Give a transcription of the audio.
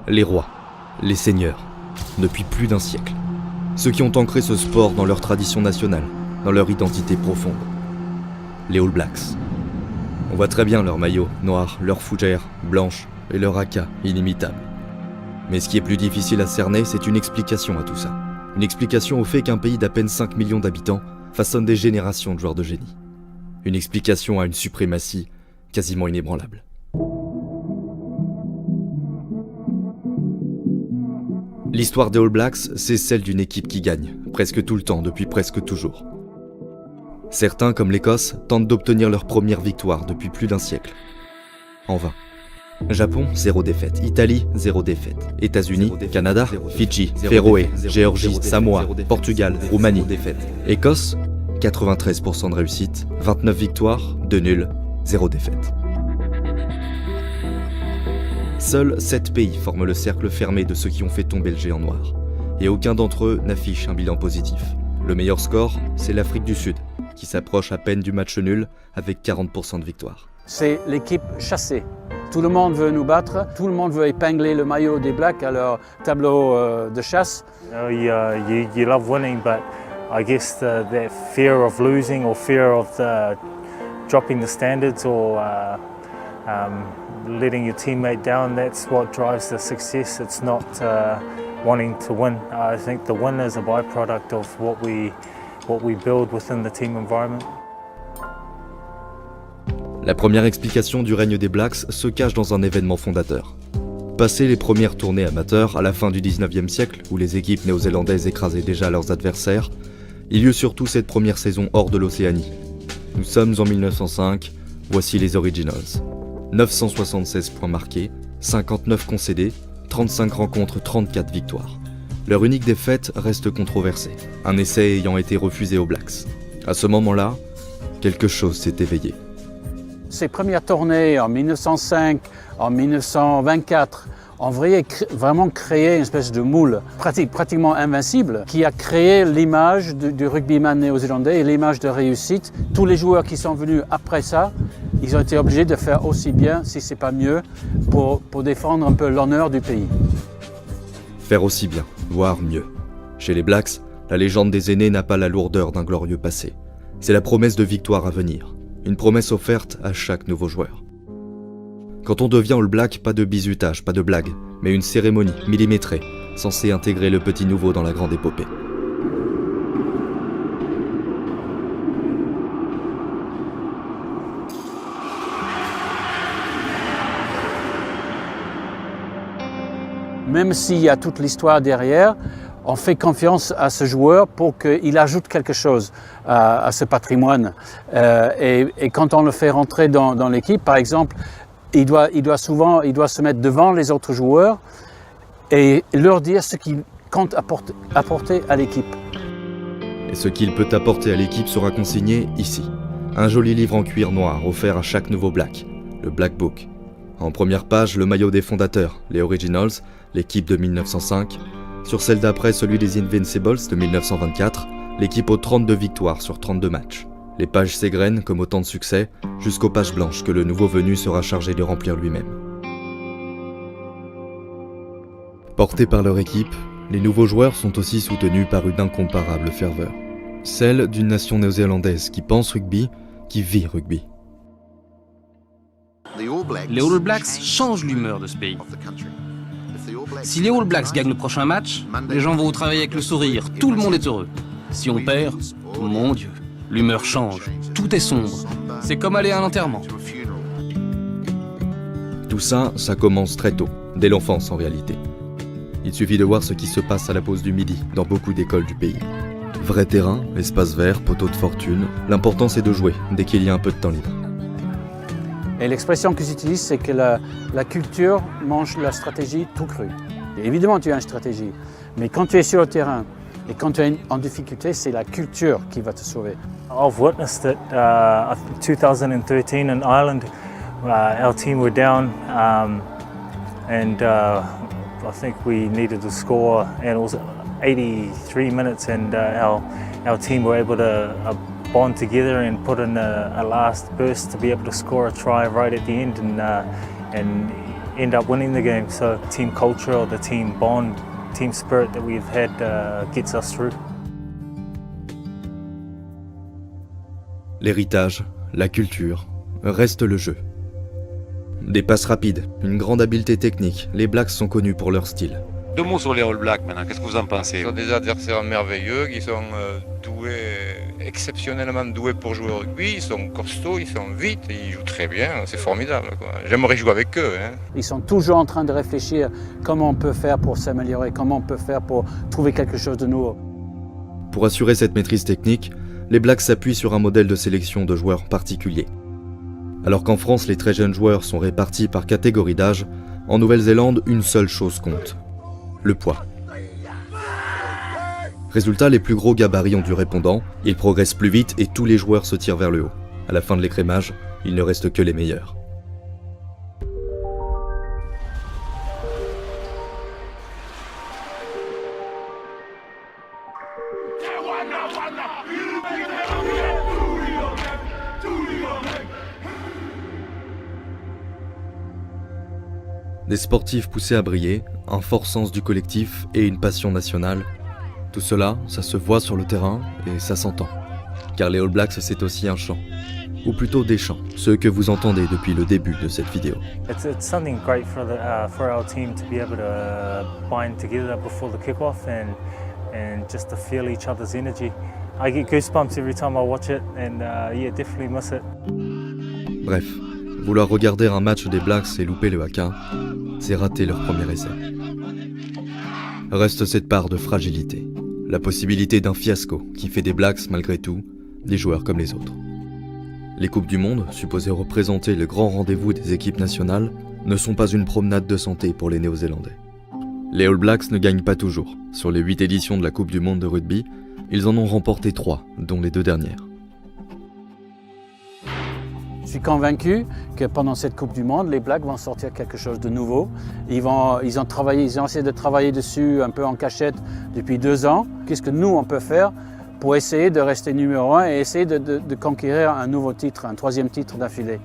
Les rois, les seigneurs, depuis plus d'un siècle. Ceux qui ont ancré ce sport dans leur tradition nationale, dans leur identité profonde. Les All Blacks. On voit très bien leur maillot noir, leur fougère blanche et leur haka inimitable. Mais ce qui est plus difficile à cerner, c'est une explication à tout ça. Une explication au fait qu'un pays d'à peine 5 millions d'habitants façonne des générations de joueurs de génie. Une explication à une suprématie quasiment inébranlable. L'histoire des All Blacks, c'est celle d'une équipe qui gagne, presque tout le temps, depuis presque toujours. Certains, comme l'Écosse, tentent d'obtenir leur première victoire depuis plus d'un siècle. En vain. Japon, 0 défaite. Italie, 0 défaite. États-Unis, Canada, Fidji, Féroé, Géorgie, Samoa, Portugal, Roumanie. Écosse, 93% de réussite, 29 victoires, 2 nuls, 0 défaite. Seuls 7 pays forment le cercle fermé de ceux qui ont fait tomber le géant noir. Et aucun d'entre eux n'affiche un bilan positif. Le meilleur score, c'est l'Afrique du Sud, qui s'approche à peine du match nul avec 40% de victoire. C'est l'équipe chassée. Tout le monde veut nous battre, tout le monde veut épingler le maillot des Blacks à leur tableau de chasse. You love winning, but I guess that fear of losing or fear of dropping the standards or letting your teammate down, that's what drives the success. It's not wanting to win. I think the win is a byproduct of what we build within the team environment. La première explication du règne des Blacks se cache dans un événement fondateur. Passé les premières tournées amateurs à la fin du 19e siècle, où les équipes néo-zélandaises écrasaient déjà leurs adversaires, il y eut surtout cette première saison hors de l'Océanie. Nous sommes en 1905, voici les Originals. 976 points marqués, 59 concédés, 35 rencontres, 34 victoires. Leur unique défaite reste controversée, un essai ayant été refusé aux Blacks. À ce moment-là, quelque chose s'est éveillé. Ces premières tournées en 1905, en 1924, ont vraiment créé une espèce de moule pratiquement invincible qui a créé l'image du rugbyman néo-zélandais et l'image de réussite. Tous les joueurs qui sont venus après ça, ils ont été obligés de faire aussi bien, si ce n'est pas mieux, pour défendre un peu l'honneur du pays. Faire aussi bien, voire mieux. Chez les Blacks, la légende des aînés n'a pas la lourdeur d'un glorieux passé. C'est la promesse de victoire à venir. Une promesse offerte à chaque nouveau joueur. Quand on devient All Black, pas de bizutage, pas de blague, mais une cérémonie millimétrée, censée intégrer le petit nouveau dans la grande épopée. Même s'il y a toute l'histoire derrière, on fait confiance à ce joueur pour qu'il ajoute quelque chose à ce patrimoine. Et quand on le fait rentrer dans l'équipe, par exemple, il doit se mettre devant les autres joueurs et leur dire ce qu'il compte apporter à l'équipe. Et ce qu'il peut apporter à l'équipe sera consigné ici. Un joli livre en cuir noir offert à chaque nouveau Black, le Black Book. En première page, le maillot des fondateurs, les Originals, l'équipe de 1905. Sur celle d'après, celui des Invincibles de 1924, l'équipe aux 32 victoires sur 32 matchs. Les pages s'égrènent comme autant de succès, jusqu'aux pages blanches que le nouveau venu sera chargé de remplir lui-même. Portés par leur équipe, les nouveaux joueurs sont aussi soutenus par une incomparable ferveur. Celle d'une nation néo-zélandaise qui pense rugby, qui vit rugby. Les All Blacks changent l'humeur de ce pays. Si les All Blacks gagnent le prochain match, les gens vont au travail avec le sourire, tout le monde est heureux. Si on perd, mon Dieu, l'humeur change, tout est sombre. C'est comme aller à un enterrement. Tout ça, ça commence très tôt, dès l'enfance en réalité. Il suffit de voir ce qui se passe à la pause du midi dans beaucoup d'écoles du pays. Vrai terrain, espace vert, poteau de fortune, l'important c'est de jouer dès qu'il y a un peu de temps libre. Et l'expression que j'utilise, c'est que la culture mange la stratégie tout cru. Et évidemment, tu as une stratégie, mais quand tu es sur le terrain et quand tu es en difficulté, c'est la culture qui va te sauver. I've witnessed it. 2013 in Ireland, our team were down, and I think we needed to score, and it was 83 minutes, and our team were able to bond together and put in a last burst to be able to score a try right at the end, and end up winning the game. So team culture or the team bond, team spirit that we've had gets us through. L'héritage, la culture, reste le jeu. Des passes rapides, une grande habileté technique, les Blacks sont connus pour leur style. 2 mots sur les All Blacks maintenant, qu'est-ce que vous en pensez? Ils sont des adversaires merveilleux, qui sont doués, exceptionnellement doués pour jouer au rugby, ils sont costauds, ils sont vite, ils jouent très bien, c'est formidable, quoi. J'aimerais jouer avec eux. Hein. Ils sont toujours en train de réfléchir comment on peut faire pour s'améliorer, comment on peut faire pour trouver quelque chose de nouveau. Pour assurer cette maîtrise technique, les Blacks s'appuient sur un modèle de sélection de joueurs particulier. Alors qu'en France, les très jeunes joueurs sont répartis par catégorie d'âge, en Nouvelle-Zélande, une seule chose compte: le poids. Résultat, les plus gros gabarits ont du répondant, ils progressent plus vite et tous les joueurs se tirent vers le haut. À la fin de l'écrémage, il ne reste que les meilleurs. Des sportifs poussés à briller, un fort sens du collectif et une passion nationale. Tout cela, ça se voit sur le terrain et ça s'entend. Car les All Blacks, c'est aussi un chant. Ou plutôt des chants, ceux que vous entendez depuis le début de cette vidéo. It's something great for our team to be able to bind together before the kick-off and just to feel each other's energy. I get goosebumps every time I watch it and yeah, definitely miss it. Bref, vouloir regarder un match des Blacks et louper le haka, c'est rater leur premier essai. Reste cette part de fragilité, la possibilité d'un fiasco qui fait des Blacks, malgré tout, des joueurs comme les autres. Les Coupes du Monde, supposées représenter le grand rendez-vous des équipes nationales, ne sont pas une promenade de santé pour les Néo-Zélandais. Les All Blacks ne gagnent pas toujours. Sur les 8 éditions de la Coupe du Monde de rugby, ils en ont remporté 3, dont les 2 dernières. Je suis convaincu que pendant cette Coupe du Monde, les Blacks vont sortir quelque chose de nouveau. Ils ont essayé de travailler dessus un peu en cachette depuis 2 ans. Qu'est-ce que nous, on peut faire pour essayer de rester numéro 1 et essayer de conquérir un nouveau titre, un 3e titre d'affilée?